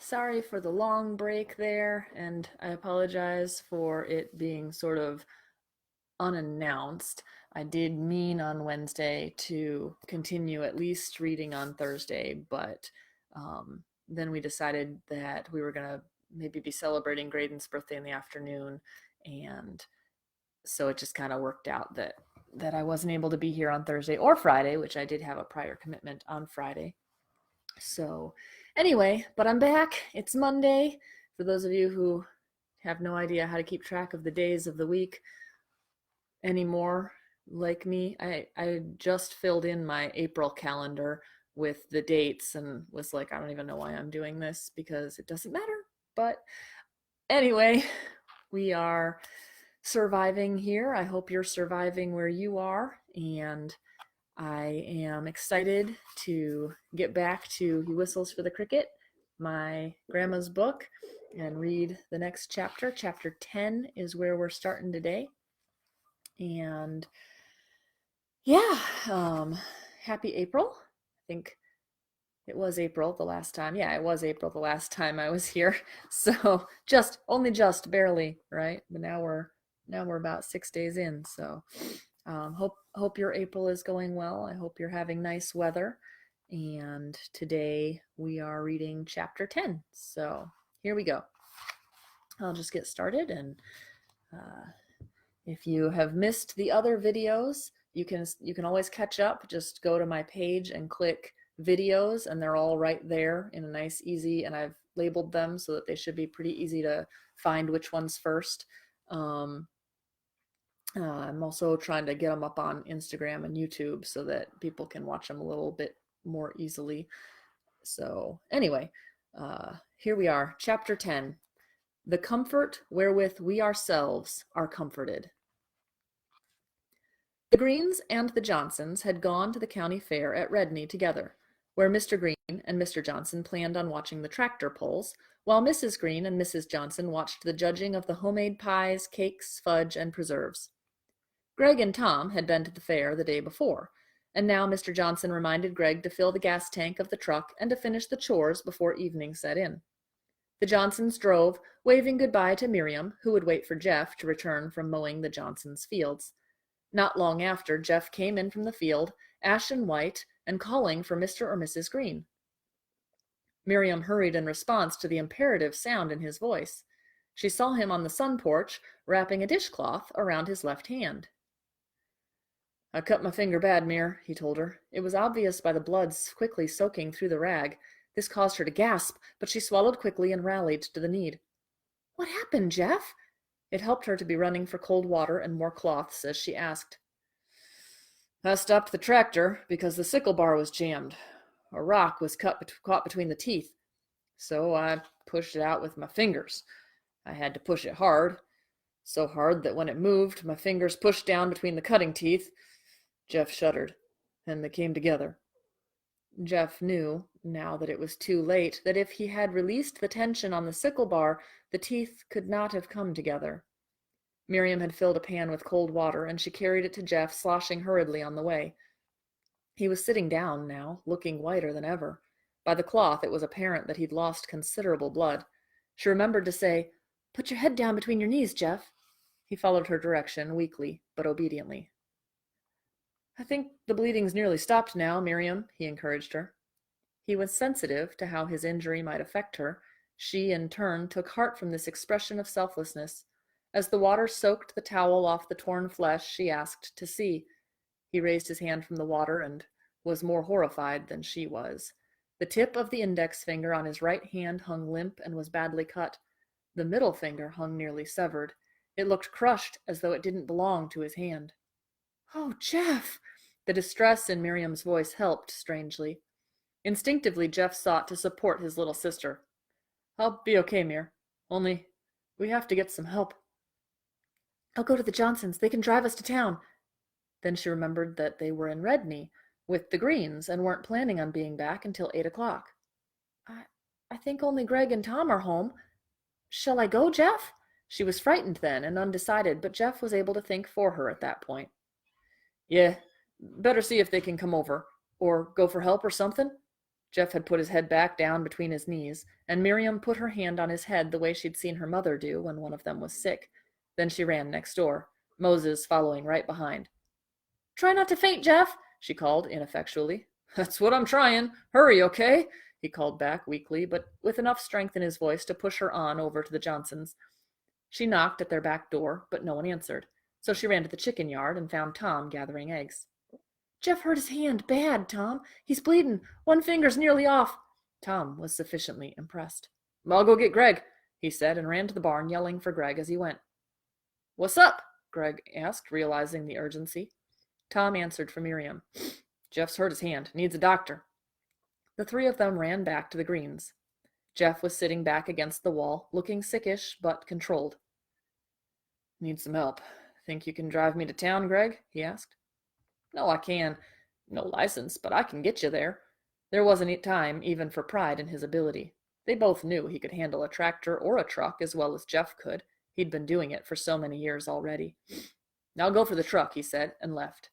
Sorry for the long break there, and I apologize for it being sort of unannounced. I did mean on Wednesday to continue at least reading on Thursday, but then we decided that we were going to maybe be celebrating Graydon's birthday in the afternoon, and so it just kind of worked out that I wasn't able to be here on Thursday or Friday, which I did have a prior commitment on Friday. So, anyway, but I'm back. It's Monday. For those of you who have no idea how to keep track of the days of the week anymore, like me, I just filled in my April calendar with the dates and was like, I don't even know why I'm doing this because it doesn't matter. But anyway, we are surviving here. I hope you're surviving where you are. And I am excited to get back to He Whistles for the Cricket, my grandma's book, and read the next chapter. Chapter 10 is where we're starting today. And yeah, happy April. I think it was April the last time. Yeah, it was April the last time I was here. So only just barely, right? But now we're about 6 days in. So hope your April is going well. I hope you're having nice weather. And today we are reading chapter 10. So here we go. I'll just get started. And if you have missed the other videos, you can always catch up. Just go to my page and click videos, and they're all right there in a nice, easy, and I've labeled them so that they should be pretty easy to find which one's first. I'm also trying to get them up on Instagram and YouTube so that people can watch them a little bit more easily. So anyway, here we are, chapter 10, The Comfort Wherewith We Ourselves Are Comforted. The Greens and the Johnsons had gone to the county fair at Redney together, where Mr. Green and Mr. Johnson planned on watching the tractor pulls, while Mrs. Green and Mrs. Johnson watched the judging of the homemade pies, cakes, fudge, and preserves. Greg and Tom had been to the fair the day before, and now Mr. Johnson reminded Greg to fill the gas tank of the truck and to finish the chores before evening set in. The Johnsons drove, waving goodbye to Miriam, who would wait for Jeff to return from mowing the Johnsons' fields. Not long after, Jeff came in from the field, ashen white, and calling for Mr. or Mrs. Green. Miriam hurried in response to the imperative sound in his voice. She saw him on the sun porch, wrapping a dishcloth around his left hand. I cut my finger bad, Mir, he told her. It was obvious by the blood quickly soaking through the rag. This caused her to gasp, but she swallowed quickly and rallied to the need. What happened, Jeff? It helped her to be running for cold water and more cloths as she asked. I stopped the tractor because the sickle bar was jammed. A rock was caught between the teeth, so I pushed it out with my fingers. I had to push it hard, so hard that when it moved, my fingers pushed down between the cutting teeth. Jeff shuddered, and they came together. Jeff knew, now that it was too late, that if he had released the tension on the sickle bar, the teeth could not have come together. Miriam had filled a pan with cold water, and she carried it to Jeff, sloshing hurriedly on the way. He was sitting down now, looking whiter than ever. By the cloth, it was apparent that he'd lost considerable blood. She remembered to say, "Put your head down between your knees, Jeff." He followed her direction, weakly, but obediently. I think the bleeding's nearly stopped now, Miriam, he encouraged her. He was sensitive to how his injury might affect her. She, in turn, took heart from this expression of selflessness. As the water soaked the towel off the torn flesh, she asked to see. He raised his hand from the water and was more horrified than she was. The tip of the index finger on his right hand hung limp and was badly cut. The middle finger hung nearly severed. It looked crushed, as though it didn't belong to his hand. Oh, Jeff! The distress in Miriam's voice helped, strangely. Instinctively, Jeff sought to support his little sister. I'll be okay, Mir. Only, we have to get some help. I'll go to the Johnsons. They can drive us to town. Then she remembered that they were in Redney with the Greens and weren't planning on being back until 8 o'clock. I think only Greg and Tom are home. Shall I go, Jeff? She was frightened then and undecided, but Jeff was able to think for her at that point. Yeah, better see if they can come over, or go for help or something. Jeff had put his head back down between his knees, and Miriam put her hand on his head the way she'd seen her mother do when one of them was sick. Then she ran next door, Moses following right behind. "Try not to faint, Jeff," she called ineffectually. "That's what I'm trying. Hurry, okay?" he called back weakly, but with enough strength in his voice to push her on over to the Johnsons'. She knocked at their back door, but no one answered, so she ran to the chicken yard and found Tom gathering eggs. "Jeff hurt his hand bad, Tom. He's bleeding. One finger's nearly off." Tom was sufficiently impressed. "I'll go get Greg," he said, and ran to the barn, yelling for Greg as he went. "What's up?" Greg asked, realizing the urgency. Tom answered for Miriam. "Jeff's hurt his hand. Needs a doctor." The three of them ran back to the greens. Jeff was sitting back against the wall, looking sickish but controlled. "Need some help. Think you can drive me to town, Greg?" he asked. "No, I can. No license, but I can get you there." There wasn't time even for pride in his ability. They both knew he could handle a tractor or a truck as well as Jeff could. He'd been doing it for so many years already. "I'll go for the truck," he said, and left.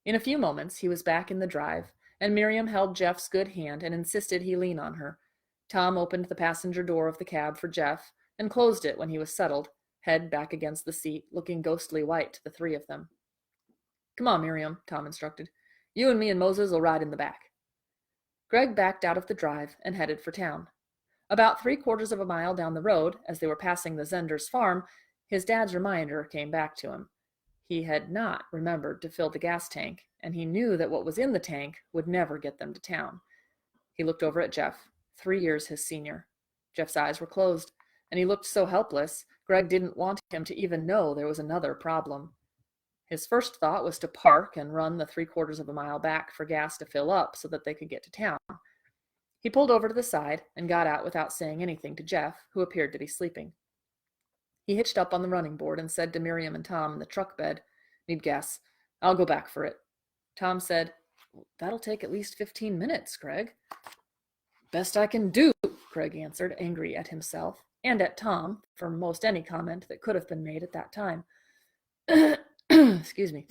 In a few moments he was back in the drive, and Miriam held Jeff's good hand and insisted he lean on her. Tom opened the passenger door of the cab for Jeff and closed it when he was settled, head back against the seat, looking ghostly white to the three of them. "Come on, Miriam," Tom instructed. "You and me and Moses will ride in the back." Greg backed out of the drive and headed for town. About 3/4 of a mile down the road, as they were passing the Zenders' farm, his dad's reminder came back to him. He had not remembered to fill the gas tank, and he knew that what was in the tank would never get them to town. He looked over at Jeff, 3 years his senior. Jeff's eyes were closed, and he looked so helpless, Greg didn't want him to even know there was another problem. His first thought was to park and run the 3/4 of a mile back for gas to fill up so that they could get to town. He pulled over to the side and got out without saying anything to Jeff, who appeared to be sleeping. He hitched up on the running board and said to Miriam and Tom in the truck bed, "Need gas. I'll go back for it." Tom said, "That'll take at least 15 minutes, Greg." "Best I can do," Greg answered, angry at himself and at Tom for most any comment that could have been made at that time. Excuse me.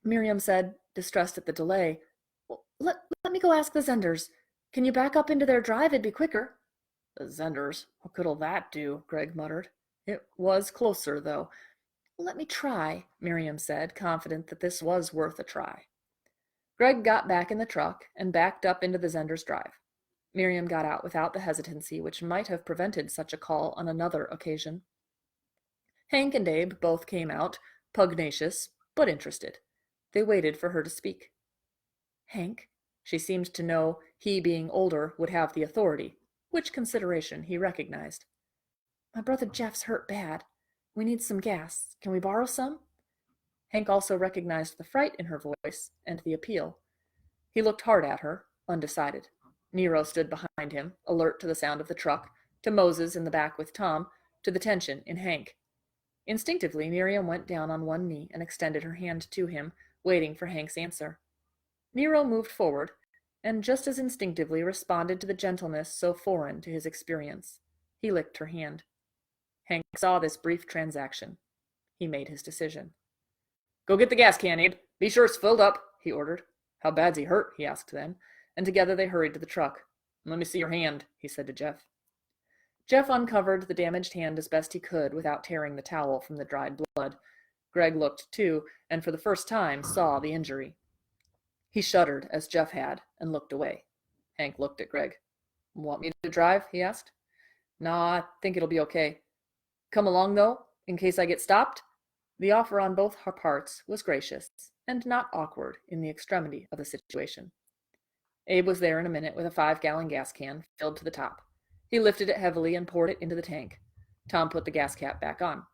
Miriam said, distressed at the delay, "Well, let me go ask the Zenders. Can you back up into their drive? It'd be quicker." "The Zenders? What could all that do?" Greg muttered. It was closer, though. "Let me try," Miriam said, confident that this was worth a try. Greg got back in the truck and backed up into the Zenders' drive. Miriam got out without the hesitancy which might have prevented such a call on another occasion. Hank and Abe both came out, pugnacious, but interested. They waited for her to speak. "Hank," she seemed to know he, being older, would have the authority, which consideration he recognized. "My brother Jeff's hurt bad. We need some gas. Can we borrow some?" Hank also recognized the fright in her voice and the appeal. He looked hard at her, undecided. Nero stood behind him, alert to the sound of the truck, to Moses in the back with Tom, to the tension in Hank. Instinctively, Miriam went down on one knee and extended her hand to him, waiting for Hank's answer. Nero moved forward, and just as instinctively responded to the gentleness so foreign to his experience. He licked her hand. Hank saw this brief transaction. He made his decision. "Go get the gas can, Abe. Be sure it's filled up," he ordered. "How bad's he hurt?" he asked then, and together they hurried to the truck. "Let me see your hand," he said to Jeff. Jeff uncovered the damaged hand as best he could without tearing the towel from the dried blood. Greg looked, too, and for the first time saw the injury. He shuddered, as Jeff had, and looked away. Hank looked at Greg. "Want me to drive?" he asked. "Nah, I think it'll be okay. Come along, though, in case I get stopped?" The offer on both parts was gracious, and not awkward in the extremity of the situation. Abe was there in a minute with a 5-gallon gas can, filled to the top. He lifted it heavily and poured it into the tank. Tom put the gas cap back on.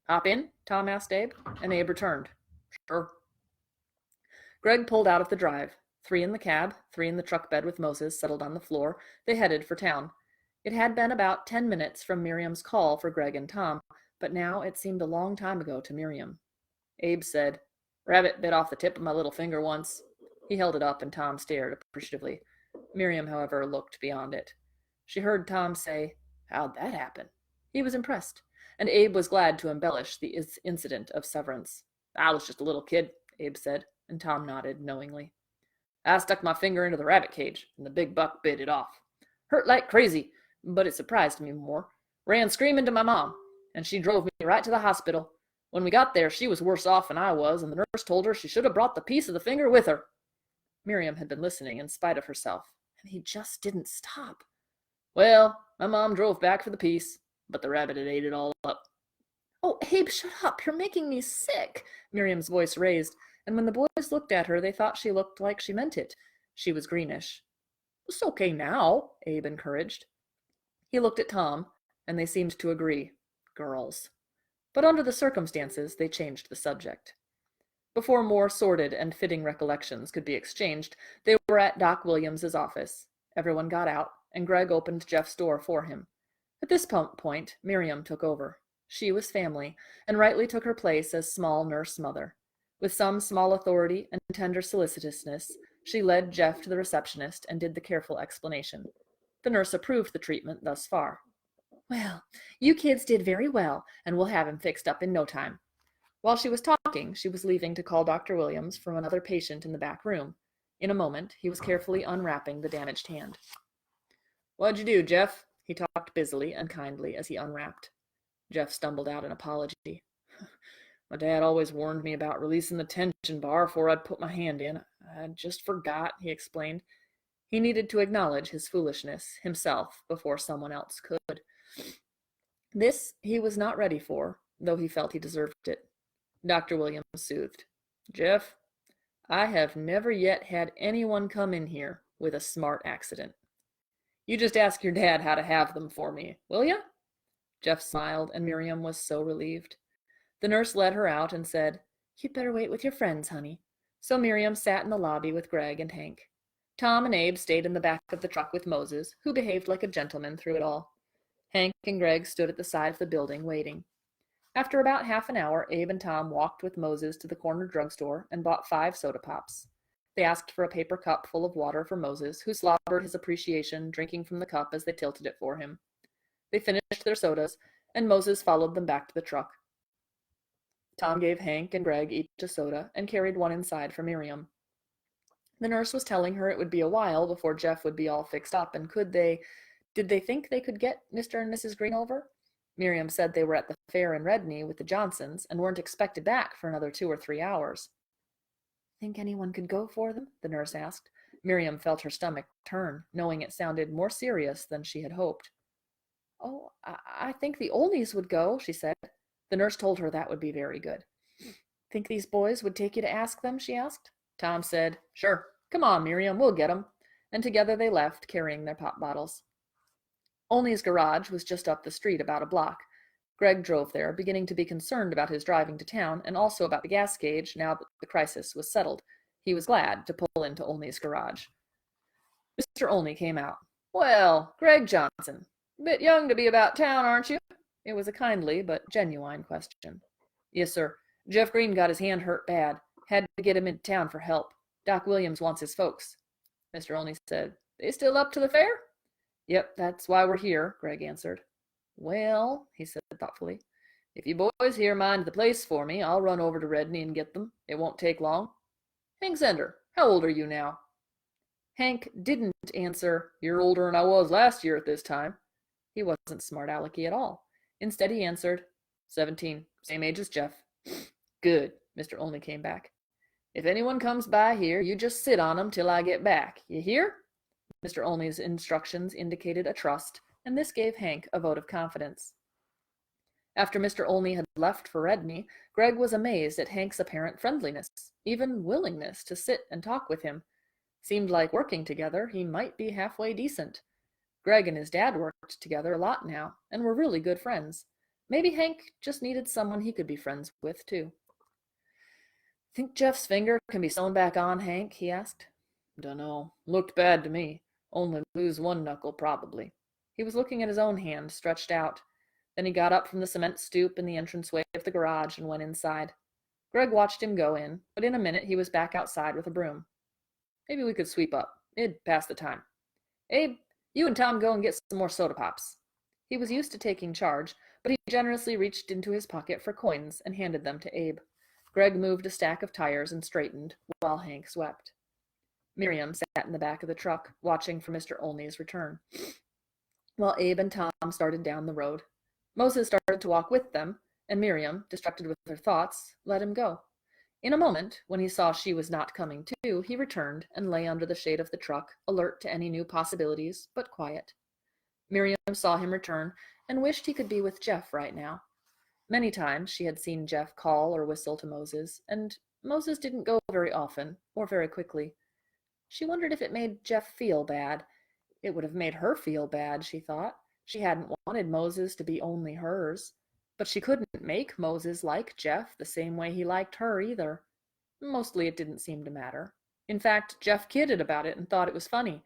"Hop in?" Tom asked Abe, and Abe returned. "Sure." Greg pulled out of the drive. 3 in the cab, 3 in the truck bed with Moses settled on the floor. They headed for town. It had been about 10 minutes from Miriam's call for Greg and Tom, but now it seemed a long time ago to Miriam. Abe said, "Rabbit bit off the tip of my little finger once." He held it up, and Tom stared appreciatively. Miriam, however, looked beyond it. She heard Tom say, "How'd that happen?" He was impressed, and Abe was glad to embellish the incident of severance. "I was just a little kid," Abe said, and Tom nodded knowingly. I stuck my finger into the rabbit cage, and the big buck bit it off. Hurt like crazy, but it surprised me more. Ran screaming to my mom, and she drove me right to the hospital. When we got there, she was worse off than I was, and the nurse told her she should have brought the piece of the finger with her. Miriam had been listening in spite of herself, and he just didn't stop. Well, my mom drove back for the piece, but the rabbit had ate it all up. Oh, Abe, shut up. You're making me sick, Miriam's voice raised, and when the boys looked at her, they thought she looked like she meant it. She was greenish. It's okay now, Abe encouraged. He looked at Tom, and they seemed to agree. Girls. But under the circumstances, they changed the subject. Before more sordid and fitting recollections could be exchanged, they were at Doc Williams's office. Everyone got out, and Greg opened Jeff's door for him. At this point, Miriam took over. She was family, and rightly took her place as small nurse mother. With some small authority and tender solicitousness, she led Jeff to the receptionist and did the careful explanation. The nurse approved the treatment thus far. Well, you kids did very well, and we'll have him fixed up in no time. While she was talking, she was leaving to call Dr. Williams from another patient in the back room. In a moment, he was carefully unwrapping the damaged hand. What'd you do, Jeff? He talked busily and kindly as he unwrapped. Jeff stumbled out an apology. My dad always warned me about releasing the tension bar before I'd put my hand in. I just forgot, he explained. He needed to acknowledge his foolishness himself before someone else could. This he was not ready for, though he felt he deserved it. Dr. Williams soothed. Jeff, I have never yet had anyone come in here with a smart accident. You just ask your dad how to have them for me, will you? Jeff smiled, and Miriam was so relieved. The nurse led her out and said, You'd better wait with your friends, honey. So Miriam sat in the lobby with Greg and Hank. Tom and Abe stayed in the back of the truck with Moses, who behaved like a gentleman through it all. Hank and Greg stood at the side of the building, waiting. After about half an hour, Abe and Tom walked with Moses to the corner drugstore and bought 5 soda pops. They asked for a paper cup full of water for Moses, who slobbered his appreciation, drinking from the cup as they tilted it for him. They finished their sodas, and Moses followed them back to the truck. Tom gave Hank and Greg each a soda and carried one inside for Miriam. The nurse was telling her it would be a while before Jeff would be all fixed up, and did they think they could get Mr. and Mrs. Green over? Miriam said they were at the fair in Redney with the Johnsons and weren't expected back for another 2 or 3 hours. Think anyone could go for them? The nurse asked. Miriam felt her stomach turn, knowing it sounded more serious than she had hoped. Oh, I think the Olneys would go, she said. The nurse told her that would be very good. Think these boys would take you to ask them, she asked. Tom said, Sure. Come on, Miriam, we'll get 'em. And together they left, carrying their pop bottles. Olney's garage was just up the street about a block. Greg drove there, beginning to be concerned about his driving to town and also about the gas gauge now that the crisis was settled. He was glad to pull into Olney's garage. Mr. Olney came out. Well, Greg Johnson, bit young to be about town, aren't you? It was a kindly but genuine question. Yes, sir. Jeff Green got his hand hurt bad. Had to get him into town for help. Doc Williams wants his folks. Mr. Olney said, They still up to the fair? Yep, that's why we're here, Greg answered. Well, he said thoughtfully, if you boys here mind the place for me, I'll run over to Redney and get them. It won't take long. Hank Zender, how old are you now? Hank didn't answer, You're older than I was last year at this time. He wasn't smart alecky at all. Instead, he answered, 17, same age as Jeff. Good, Mr. Olney came back. If anyone comes by here, you just sit on 'em till I get back. You hear? Mr. Olney's instructions indicated a trust, and this gave Hank a vote of confidence. After Mr. Olney had left for Redney, Greg was amazed at Hank's apparent friendliness, even willingness to sit and talk with him. Seemed like working together, he might be halfway decent. Greg and his dad worked together a lot now, and were really good friends. Maybe Hank just needed someone he could be friends with, too. Think Jeff's finger can be sewn back on, Hank? He asked. Dunno. Looked bad to me. Only lose one knuckle, probably. He was looking at his own hand, stretched out. Then he got up from the cement stoop in the entranceway of the garage and went inside. Greg watched him go in, but in a minute he was back outside with a broom. Maybe we could sweep up. It'd pass the time. Abe, you and Tom go and get some more soda pops. He was used to taking charge, but he generously reached into his pocket for coins and handed them to Abe. Greg moved a stack of tires and straightened, while Hank swept. Miriam sat in the back of the truck, watching for Mr. Olney's return, while Abe and Tom started down the road. Moses started to walk with them, and Miriam, distracted with her thoughts, let him go. In a moment, when he saw she was not coming too, he returned and lay under the shade of the truck, alert to any new possibilities, but quiet. Miriam saw him return and wished he could be with Jeff right now. Many times she had seen Jeff call or whistle to Moses, and Moses didn't go very often or very quickly. She wondered if it made Jeff feel bad. It would have made her feel bad, she thought. She hadn't wanted Moses to be only hers. But she couldn't make Moses like Jeff the same way he liked her either. Mostly it didn't seem to matter. In fact, Jeff kidded about it and thought it was funny.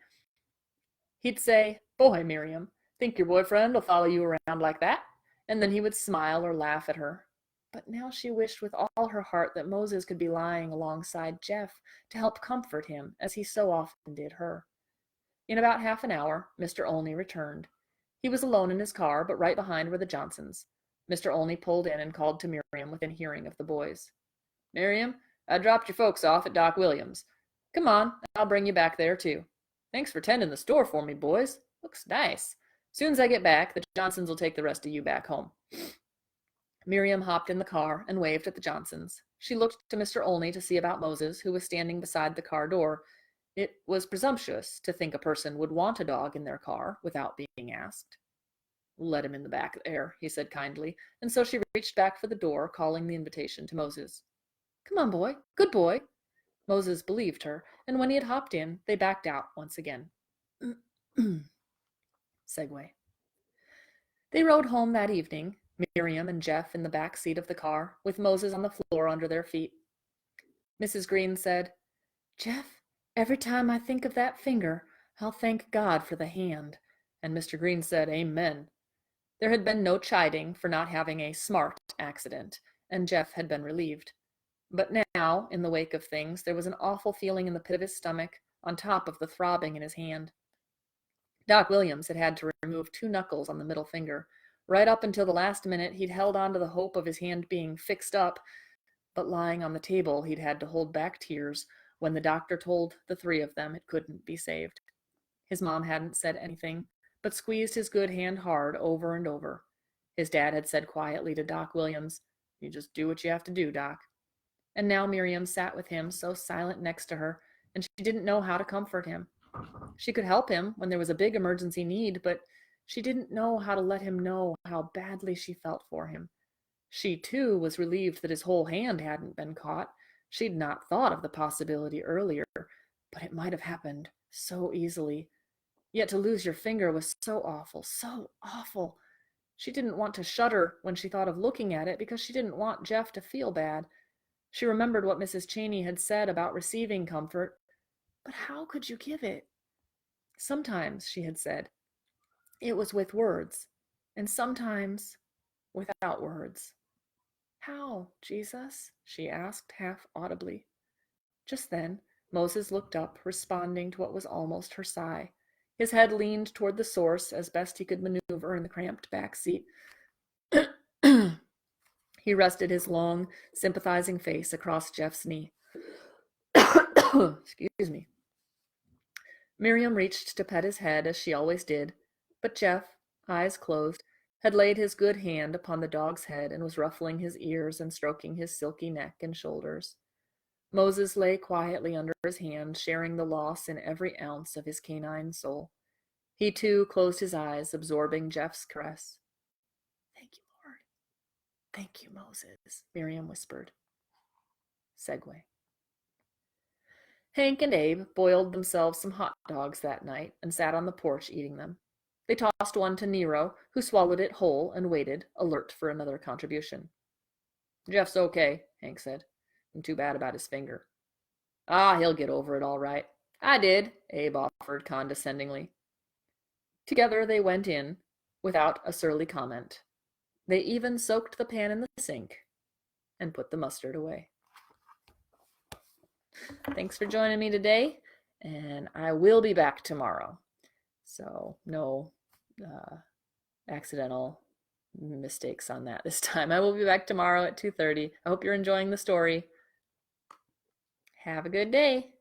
He'd say, "Boy, Miriam, think your boyfriend will follow you around like that?" And then he would smile or laugh at her. But now she wished with all her heart that Moses could be lying alongside Jeff to help comfort him, as he so often did her. In about half an hour, Mr. Olney returned. He was alone in his car, but right behind were the Johnsons. Mr. Olney pulled in and called to Miriam within hearing of the boys. "Miriam, I dropped your folks off at Doc Williams. Come on, I'll bring you back there, too. Thanks for tending the store for me, boys. Looks nice. Soon as I get back, the Johnsons will take the rest of you back home." Miriam hopped in the car and waved at the Johnsons. She looked to Mr. Olney to see about Moses, who was standing beside the car door. It was presumptuous to think a person would want a dog in their car without being asked. "Let him in the back there," he said kindly, and so she reached back for the door, calling the invitation to Moses. "Come on, boy. Good boy." Moses believed her, and when he had hopped in, they backed out once again. Segue. They rode home that evening, Miriam and Jeff in the back seat of the car, with Moses on the floor under their feet. Mrs. Green said, "Jeff, every time I think of that finger, I'll thank God for the hand." And Mr. Green said, "Amen." There had been no chiding for not having a smart accident, and Jeff had been relieved. But now, in the wake of things, there was an awful feeling in the pit of his stomach, on top of the throbbing in his hand. Doc Williams had had to remove 2 knuckles on the middle finger. Right up until the last minute, he'd held on to the hope of his hand being fixed up, but lying on the table, he'd had to hold back tears when the doctor told the 3 of them it couldn't be saved. His mom hadn't said anything, but squeezed his good hand hard over and over. His dad had said quietly to Doc Williams, "You just do what you have to do, Doc." And now Miriam sat with him, so silent next to her, and she didn't know how to comfort him. She could help him when there was a big emergency need, but she didn't know how to let him know how badly she felt for him. She, too, was relieved that his whole hand hadn't been caught. She'd not thought of the possibility earlier, but it might have happened so easily. Yet to lose your finger was so awful, so awful. She didn't want to shudder when she thought of looking at it because she didn't want Jeff to feel bad. She remembered what Mrs. Cheney had said about receiving comfort. But how could you give it? Sometimes, she had said, it was with words, and sometimes without words. "How, Jesus?" she asked half audibly. Just then, Moses looked up, responding to what was almost her sigh. His head leaned toward the source as best he could maneuver in the cramped back seat. He rested his long, sympathizing face across Jeff's knee. Excuse me. Miriam reached to pet his head, as she always did, but Jeff, eyes closed, had laid his good hand upon the dog's head and was ruffling his ears and stroking his silky neck and shoulders. Moses lay quietly under his hand, sharing the loss in every ounce of his canine soul. He, too, closed his eyes, absorbing Jeff's caress. "Thank you, Lord. Thank you, Moses," Miriam whispered. Segue. Hank and Abe boiled themselves some hot dogs that night and sat on the porch eating them. They tossed one to Nero, who swallowed it whole and waited, alert for another contribution. "Jeff's okay," Hank said. "Too bad about his finger." "Ah, he'll get over it all right." "I did," Abe offered condescendingly. Together they went in, without a surly comment. They even soaked the pan in the sink and put the mustard away. Thanks for joining me today, and I will be back tomorrow. So no accidental mistakes on that this time. I will be back tomorrow at 2:30. I hope you're enjoying the story. Have a good day.